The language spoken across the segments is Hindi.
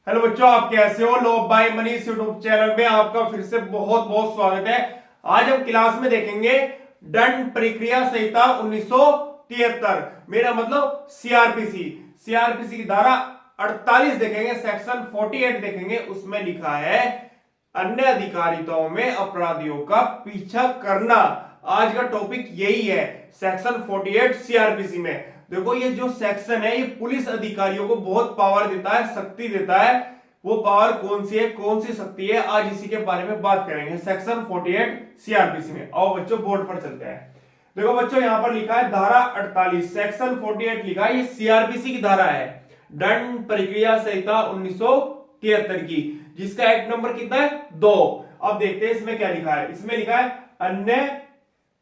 हेलो बच्चों, आप कैसे हो? लो बाय मनीष यूट्यूब चैनल में आपका फिर से बहुत बहुत स्वागत है। आज हम क्लास में देखेंगे दंड प्रक्रिया संहिता 1973, मेरा मतलब सीआरपीसी। सीआरपीसी की धारा 48 देखेंगे, सेक्शन 48 देखेंगे। उसमें लिखा है अन्य अधिकारिताओं में अपराधियों का पीछा करना। आज का टॉपिक यही है, सेक्शन 48 सीआरपीसी में। देखो ये जो सेक्शन है ये पुलिस अधिकारियों को बहुत पावर देता है, शक्ति देता है। वो पावर कौन सी है, कौन सी शक्ति है, आज इसी के बारे में बात करेंगे सेक्शन 48 सीआरपीसी में। आओ बच्चों बोर्ड पर चलते हैं। देखो बच्चों यहां पर लिखा है धारा 48, सेक्शन 48 लिखा है, ये सीआरपीसी की धारा है, दंड प्रक्रिया संहिता 1973 की, जिसका एक्ट नंबर कितना है 2। अब देखते हैं इसमें क्या लिखा है। इसमें लिखा है अन्य,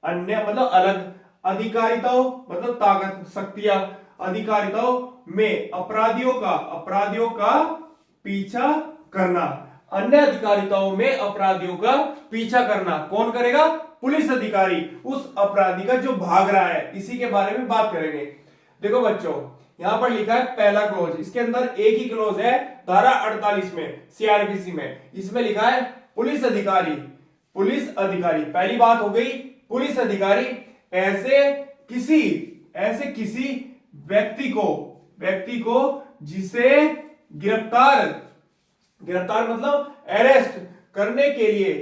अन्य मतलब अलग, अधिकारिताओं मतलब ताकत, शक्तियां, अधिकारिताओं में अपराधियों का पीछा करना। अन्य अधिकारिताओं में अपराधियों का पीछा करना कौन करेगा? पुलिस अधिकारी, उस अपराधी का जो भाग रहा है, इसी के बारे में बात करेंगे। देखो बच्चों यहां पर लिखा है पहला क्लोज, इसके अंदर एक ही क्लोज है धारा 48 में सीआरपीसी में। इसमें लिखा है पुलिस अधिकारी, पुलिस अधिकारी, पहली बात हो गई पुलिस अधिकारी ऐसे किसी व्यक्ति को जिसे गिरफ्तार मतलब अरेस्ट करने के लिए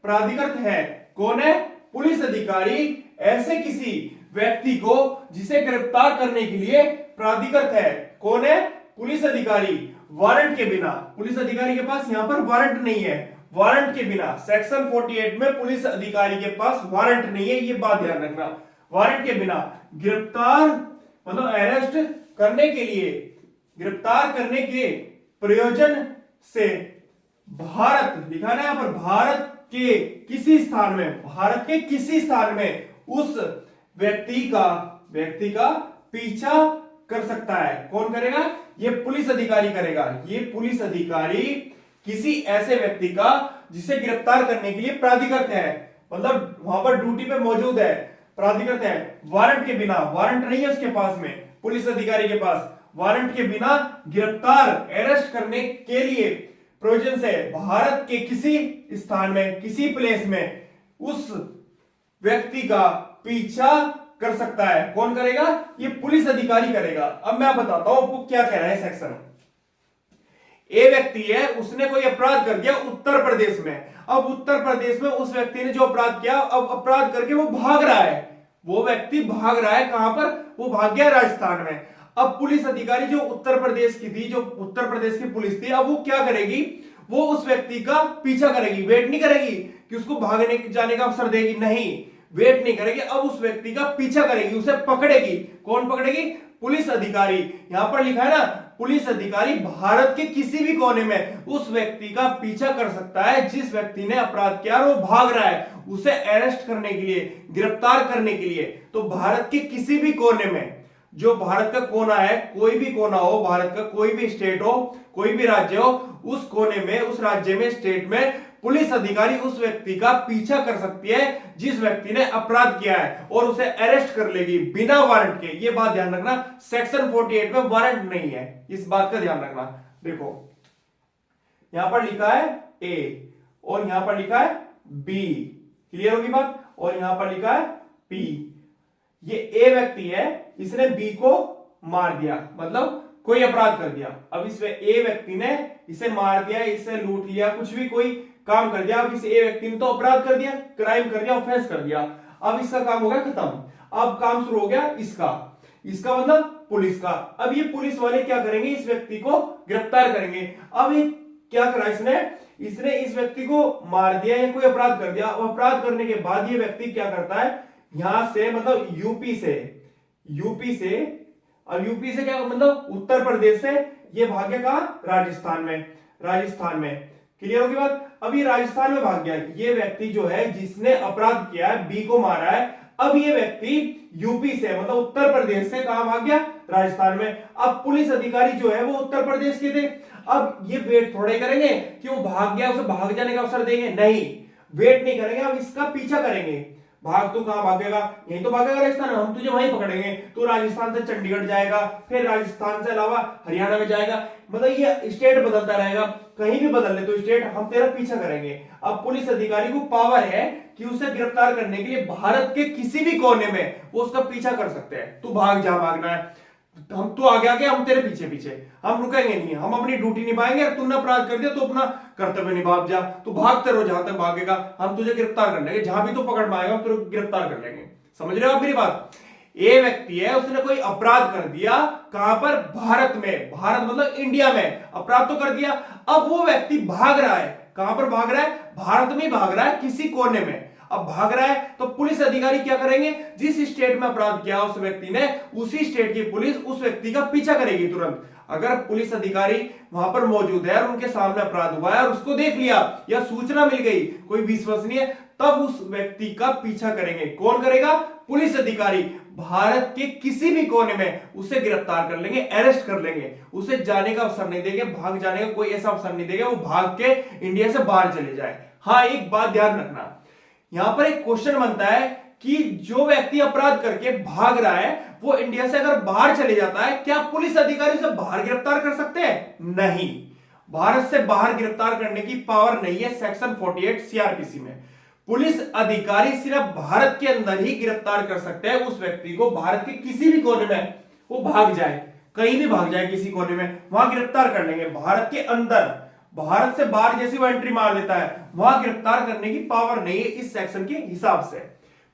प्राधिकृत है। कौन है? पुलिस अधिकारी ऐसे किसी व्यक्ति को जिसे गिरफ्तार करने के लिए प्राधिकृत है। कौन है? पुलिस अधिकारी। वारंट के बिना, पुलिस अधिकारी के पास यहां पर वारंट नहीं है, वारंट के बिना सेक्शन 48 में पुलिस अधिकारी के पास वारंट नहीं है, ये बात ध्यान रखना। वारंट के बिना गिरफ्तार मतलब अरेस्ट करने के लिए, गिरफ्तार करने के प्रयोजन से भारत लिखा ना यहां पर, भारत के किसी स्थान में उस व्यक्ति का पीछा कर सकता है। कौन करेगा? ये पुलिस अधिकारी करेगा। ये पुलिस अधिकारी किसी ऐसे व्यक्ति का जिसे गिरफ्तार करने के लिए प्राधिकृत है, मतलब वहां पर ड्यूटी पे मौजूद है, प्राधिकृत है, वारंट के बिना, वारंट नहीं है उसके पास में, पुलिस अधिकारी के पास वारंट के बिना गिरफ्तार अरेस्ट करने के लिए प्रयोजन से भारत के किसी स्थान में, किसी प्लेस में उस व्यक्ति का पीछा कर सकता है। कौन करेगा? ये पुलिस अधिकारी करेगा। अब मैं बताता हूं आपको क्या कह रहा है सेक्शन। ए व्यक्ति है, उसने कोई अपराध कर दिया उत्तर प्रदेश में। अब उत्तर प्रदेश में उस व्यक्ति ने जो अपराध किया, अब अपराध करके वो भाग रहा है, वो व्यक्ति भाग रहा है। कहां पर? वो भाग गया राजस्थान में। अब पुलिस अधिकारी जो उत्तर प्रदेश की थी, जो उत्तर प्रदेश की पुलिस थी, अब वो क्या करेगी? वो उस व्यक्ति का पीछा करेगी, वेट नहीं करेगी कि उसको भागने जाने का अवसर देगी, नहीं, वेट नहीं करेगी। अब उस व्यक्ति का पीछा करेगी, उसे पकड़ेगी। कौन पकड़ेगी? पुलिस अधिकारी। यहां पर लिखा है ना, पुलिस अधिकारी भारत के किसी भी कोने में उस व्यक्ति का पीछा कर सकता है जिस व्यक्ति ने अपराध किया और वो भाग रहा है, उसे अरेस्ट करने के लिए, गिरफ्तार करने के लिए। तो भारत के किसी भी कोने में, जो भारत का कोना है, कोई भी कोना हो, भारत का कोई भी स्टेट हो, कोई भी राज्य हो, उस कोने में, उस राज्य में, स्टेट में पुलिस अधिकारी उस व्यक्ति का पीछा कर सकती है जिस व्यक्ति ने अपराध किया है, और उसे अरेस्ट कर लेगी बिना वारंट के। ये बात ध्यान रखना, सेक्शन 48 में वारंट नहीं है, इस बात का ध्यान रखना। देखो यहां पर लिखा है ए और यहां पर लिखा है बी, क्लियर होगी बात, और यहां पर लिखा है पी। ये ए व्यक्ति है, इसने बी को मार दिया, मतलब कोई अपराध कर दिया। अब इसमें ए व्यक्ति ने इसे मार दिया, इसे लूट लिया, कुछ भी कोई काम कर दिया। अब इस ए व्यक्ति ने तो अपराध कर दिया, क्राइम कर दिया, ऑफेंस कर दिया। अब इसका काम हो गया खत्म। अब काम शुरू हो गया इसका मतलब पुलिस का। अब ये पुलिस वाले क्या करेंगे? इस व्यक्ति को गिरफ्तार करेंगे। अब ये क्या करा इसने इस व्यक्ति को मार दिया या कोई अपराध कर दिया। अब अपराध करने के बाद ये व्यक्ति क्या करता है, यहां से मतलब यूपी से अब यूपी से क्या मतलब उत्तर प्रदेश से ये भाग गया कहां? राजस्थान में, क्लियर होगी बात। अब ये राजस्थान में भाग गया, ये व्यक्ति जो है जिसने अपराध किया है, बी को मारा है। अब ये व्यक्ति यूपी से मतलब उत्तर प्रदेश से कहां भाग गया? राजस्थान में। अब पुलिस अधिकारी जो है वो उत्तर प्रदेश के थे। अब ये वेट थोड़े करेंगे कि वो भाग गया, उसे भाग जाने का अवसर देंगे, नहीं, वेट नहीं करेंगे। अब इसका पीछा करेंगे, भाग, तू कहां भागेगा? यहीं तो भागेगा राजस्थान, हम तुझे वहीं पकड़ेंगे। तू राजस्थान से चंडीगढ़ जाएगा, फिर राजस्थान से अलावा हरियाणा में जाएगा, मतलब ये स्टेट बदलता रहेगा, कहीं भी बदल ले तो स्टेट, हम तेरा पीछा करेंगे। अब पुलिस अधिकारी को पावर है कि उसे गिरफ्तार करने के लिए भारत के किसी भी कोने में वो उसका पीछा कर सकते हैं। तू भाग जहां भागना है, हम तो आगे आगे, हम तेरे पीछे पीछे, हम रुकेंगे नहीं, हम अपनी ड्यूटी निभाएंगे। तूने अपराध कर दिया तो अपना कर्तव्य निभा जा, तू भागते रहो जहां तक भागेगा, हम तुझे गिरफ्तार कर लेंगे, जहां भी तू पकड़ में आएगा हम तुझे गिरफ्तार कर लेंगे। समझ रहे हो आप मेरी बात? ये व्यक्ति है, उसने कोई अपराध कर दिया, कहां पर? भारत में, भारत मतलब इंडिया में अपराध तो कर दिया। अब वो व्यक्ति भाग रहा है, कहां पर भाग रहा है? भारत में भाग रहा है, किसी कोने में। अब भाग रहा है तो पुलिस अधिकारी क्या करेंगे? जिस स्टेट में अपराध किया उस व्यक्ति ने, उसी स्टेट की पुलिस उस व्यक्ति का पीछा करेगी तुरंत। अगर पुलिस अधिकारी वहां पर मौजूद है और उनके सामने अपराध हुआ है और उसको देख लिया या सूचना मिल गई कोई विश्वसनीय, तब उस व्यक्ति का पीछा करेंगे। कौन करेगा? पुलिस अधिकारी। भारत के किसी भी कोने में उसे गिरफ्तार कर लेंगे, अरेस्ट कर लेंगे, उसे जाने का अवसर नहीं देंगे, भाग जाने का कोई ऐसा अवसर नहीं देंगे वो भाग के इंडिया से बाहर चले जाए। हाँ, एक बात ध्यान रखना, यहां पर एक क्वेश्चन बनता है कि जो व्यक्ति अपराध करके भाग रहा है वो इंडिया से अगर बाहर चले जाता है, क्या पुलिस अधिकारी उसे बाहर गिरफ्तार कर सकते हैं? नहीं, भारत से बाहर गिरफ्तार करने की पावर नहीं है सेक्शन 48 सीआरपीसी में। पुलिस अधिकारी सिर्फ भारत के अंदर ही गिरफ्तार कर सकते हैं उस व्यक्ति को, भारत के किसी भी कोने में वो भाग जाए, कहीं भी भाग जाए किसी कोने में, वहां गिरफ्तार कर लेंगे। भारत के अंदर, भारत से बाहर जैसी वो एंट्री मार देता है, वहां गिरफ्तार करने की पावर नहीं है इस सेक्शन के हिसाब से।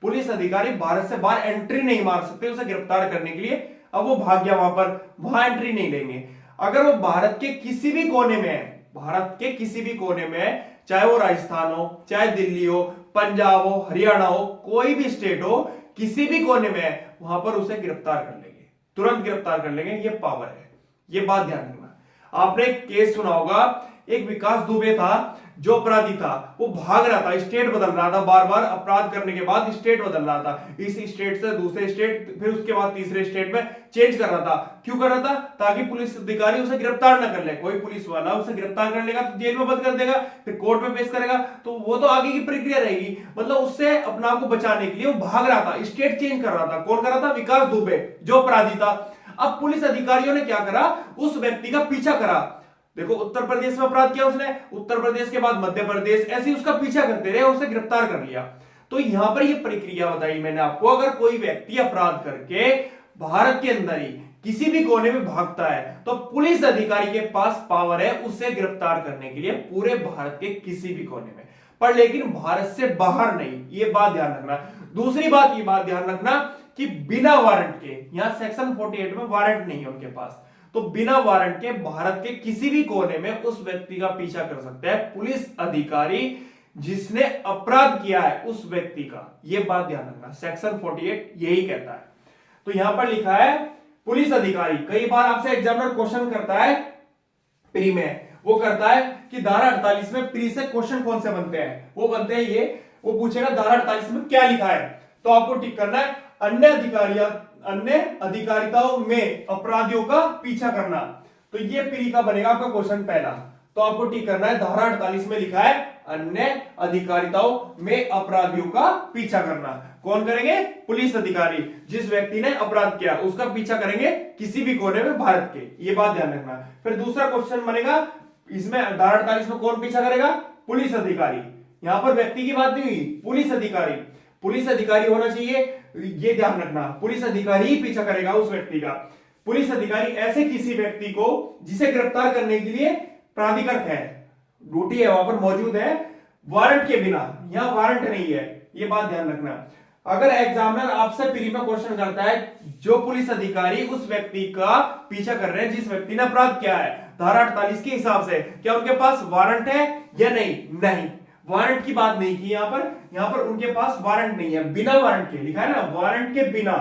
पुलिस अधिकारी भारत से बाहर एंट्री नहीं मार सकते उसे गिरफ्तार करने के लिए। अब वो भाग गया वहां पर, वहां एंट्री नहीं लेंगे। अगर वो भारत के किसी भी कोने में है, भारत के किसी भी कोने में, चाहे वो राजस्थान हो, चाहे दिल्ली हो, पंजाब हो, हरियाणा हो, कोई भी स्टेट हो, किसी भी कोने में है, वहां पर उसे गिरफ्तार कर लेंगे, तुरंत गिरफ्तार कर लेंगे। ये पावर है, ये बात ध्यान रखना। आपने एक केस सुना होगा, एक विकास दुबे था जो अपराधी था, वो भाग रहा था, स्टेट बदल रहा था, बार बार अपराध करने के बाद स्टेट बदल रहा था, इस स्टेट से दूसरे स्टेट, फिर उसके बाद तीसरे स्टेट में चेंज कर रहा था। क्यों कर रहा था? ताकि पुलिस अधिकारी उसे गिरफ्तार न कर ले। कोई पुलिस वाला उसे गिरफ्तार कर लेगा तो जेल में बंद कर देगा, फिर कोर्ट में पेश करेगा, तो वो तो आगे की प्रक्रिया रहेगी। मतलब उससे अपने आप को बचाने के लिए वो भाग रहा था, स्टेट चेंज कर रहा था। कौन कर रहा था? विकास दुबे, जो अपराधी था। अब पुलिस अधिकारियों ने क्या करा? उस व्यक्ति का पीछा करा। देखो, उत्तर प्रदेश में अपराध किया उसने, उत्तर प्रदेश के बाद मध्य प्रदेश, ऐसे ही उसका पीछा करते रहे, उसे गिरफ्तार कर लिया। तो यहां पर ये प्रक्रिया बताई मैंने आपको। अगर कोई व्यक्ति अपराध करके भारत के अंदर ही किसी भी कोने में भागता है तो पुलिस अधिकारी के पास पावर है उसे गिरफ्तार करने के लिए पूरे भारत के किसी भी कोने में, पर लेकिन भारत से बाहर नहीं। ये बात ध्यान रखना। दूसरी बात, ये बात ध्यान रखना कि बिना वारंट के, यहां सेक्शन 48 में वारंट नहीं है उनके पास, तो बिना वारंट के भारत के किसी भी कोने में उस व्यक्ति का पीछा कर सकते हैं पुलिस अधिकारी जिसने अपराध किया है उस व्यक्ति का। यह बात ध्यान रखना, सेक्शन 48 यही कहता है। तो यहां पर लिखा है पुलिस अधिकारी। कई बार आपसे एग्जामिनर क्वेश्चन करता है प्री में, वो करता है कि धारा 48 में प्री से क्वेश्चन कौन से बनते हैं? वो बनते हैं ये, वो पूछेगा धारा 48 में क्या लिखा है, तो आपको टिक करना है अन्य अधिकारिताओं में अपराधियों का पीछा करना। तो ये प्री का बनेगा आपका क्वेश्चन पहला। तो आपको टिक करना है धारा 48 में लिखा है अन्य अधिकारिताओं में अपराधियों का पीछा करना। कौन करेंगे? पुलिस अधिकारी। जिस व्यक्ति ने अपराध किया उसका पीछा करेंगे किसी भी कोने में भारत के। ये बात ध्यान रखना। फिर दूसरा क्वेश्चन बनेगा, इसमें धारा 48 में कौन पीछा करेगा? पुलिस अधिकारी। यहां पर व्यक्ति की बात नहीं हुई, पुलिस अधिकारी। पुलिस अधिकारी होना चाहिए, ये ध्यान रखना, पुलिस अधिकारी ही पीछा करेगा उस व्यक्ति का। पुलिस अधिकारी ऐसे किसी व्यक्ति को जिसे गिरफ्तार करने के लिए प्राधिकृत है, ड्यूटी है, वहां पर मौजूद है, वारंट के बिना। यहां वारंट नहीं है, ये बात ध्यान रखना। अगर एग्जामिनर आपसे प्री में क्वेश्चन करता है जो पुलिस अधिकारी उस व्यक्ति का पीछा कर रहे हैं जिस व्यक्ति ने अपराध किया है धारा 48 के हिसाब से, क्या उनके पास वारंट है या नहीं? नहीं, वारंट की बात नहीं की यहां पर उनके पास वारंट नहीं है। बिना वारंट के लिखा है ना, वारंट के बिना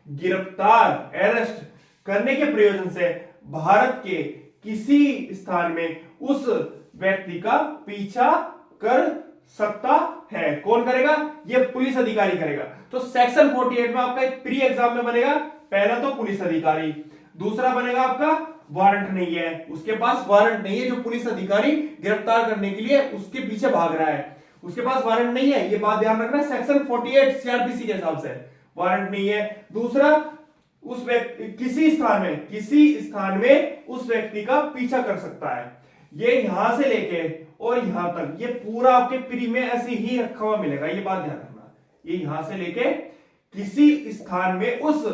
गिरफ्तार, अरेस्ट करने के प्रयोजन से भारत के किसी स्थान में उस व्यक्ति का पीछा कर सकता है। कौन करेगा? ये पुलिस अधिकारी करेगा। तो सेक्शन 48 में आपका एक प्री एग्जाम में बनेगा, पहला तो पुलिस अधिकारी, दूसरा बनेगा आपका वारंट नहीं है, उसके पास वारंट नहीं है जो पुलिस अधिकारी गिरफ्तार करने के लिए उसके पीछे भाग रहा है, उसके पास वारंट नहीं है, ये बात ध्यान रखना, सेक्शन 48 सीआरपीसी के हिसाब से वारंट नहीं है। दूसरा, उस व्यक्ति किसी स्थान में उस व्यक्ति का पीछा कर सकता है। ये यहां से लेके और यहां तक ये पूरा आपके प्री में ऐसे ही रखा हुआ मिलेगा, ये बात ध्यान रखना। ये यहां से लेके किसी स्थान में उस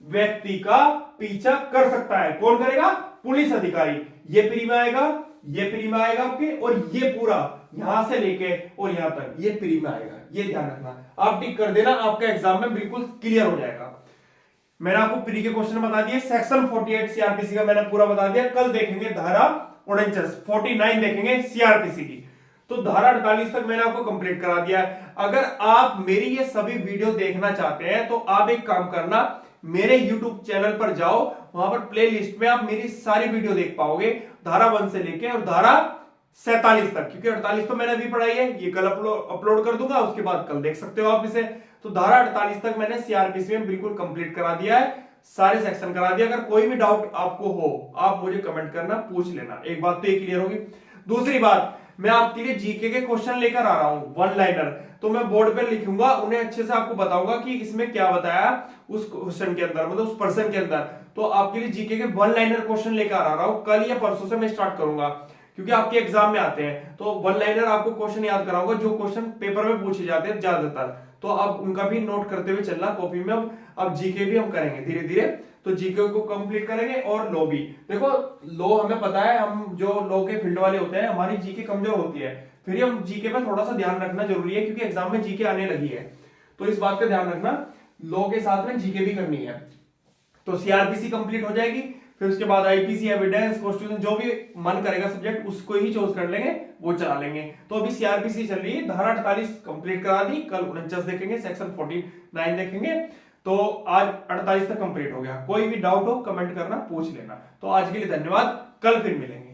व्यक्ति का पीछा कर सकता है, कौन करेगा? पुलिस अधिकारी। ये प्री में आएगा, ये प्री में आएगा आपके, और ये पूरा यहां से लेके और यहां तक ये प्री में आएगा, ये ध्यान रखना। आप टिक कर देना, आपका एग्जाम में बिल्कुल क्लियर हो जाएगा। मैंने आपको प्री के क्वेश्चन बता दिए, सेक्शन 48 सीआरपीसी का मैंने पूरा बता दिया। कल देखेंगे धारा 49 देखेंगे सीआरपीसी की। तो धारा 48 तक मैंने आपको कंप्लीट करा दिया है। अगर आप मेरी ये सभी वीडियो देखना चाहते हैं तो आप एक काम करना, मेरे YouTube चैनल पर जाओ, वहां पर प्लेलिस्ट में आप मेरी सारी वीडियो देख पाओगे, धारा 1 से लेके और धारा 47 तक, क्योंकि 48 तो मैंने अभी पढ़ाई है, ये कल अपलोड कर दूंगा, उसके बाद कल देख सकते हो आप इसे। तो धारा 48 तक मैंने सीआरपीसी में बिल्कुल कंप्लीट करा दिया है, सारे सेक्शन करा दिया। अगर कोई भी डाउट आपको हो, आप मुझे कमेंट करना, पूछ लेना। एक बात तो ये क्लियर होगी। दूसरी बात, मैं आपके लिए जीके के क्वेश्चन लेकर आ रहा हूं, वन लाइनर। तो मैं बोर्ड पे लिखूंगा, उन्हें अच्छे से आपको बताऊंगा कि इसमें क्या बताया उस क्वेश्चन के अंदर, मतलब उस पर्सन के अंदर। तो आपके लिए जीके के वन लाइनर क्वेश्चन लेकर आ रहा हूं, कल या परसों से मैं स्टार्ट करूंगा, क्योंकि आपके एग्जाम में आते हैं। तो वन लाइनर आपको क्वेश्चन याद कराऊंगा जो क्वेश्चन पेपर में पूछे जाते हैं ज्यादातर, तो आप उनका भी नोट करते हुए चलना कॉपी में। अब जीके भी हम करेंगे धीरे धीरे, तो जीके को कंप्लीट करेंगे। और लॉ भी देखो, लॉ हमें पता है, हम जो लॉ के फील्ड वाले होते हैं, हमारी जीके कमजोर होती है, फिर हम जीके पे थोड़ा सा ध्यान रखना जरूरी है, क्योंकि एग्जाम में जीके आने लगी है। तो इस बात का ध्यान रखना, लॉ के साथ में जीके भी करनी है। तो सीआरपीसी कंप्लीट हो जाएगी, फिर उसके बाद आईपीसी, एविडेंस, कॉन्स्टिट्यूशन, जो भी मन करेगा सब्जेक्ट उसको ही चूज कर लेंगे, वो चला लेंगे। तो अभी सीआरपीसी चल रही है, धारा 48 कंप्लीट करा दी, कल 49 देखेंगे, सेक्शन 49 देखेंगे। तो आज 48 तक कंप्लीट हो गया। कोई भी डाउट हो कमेंट करना, पूछ लेना। तो आज के लिए धन्यवाद, कल फिर मिलेंगे।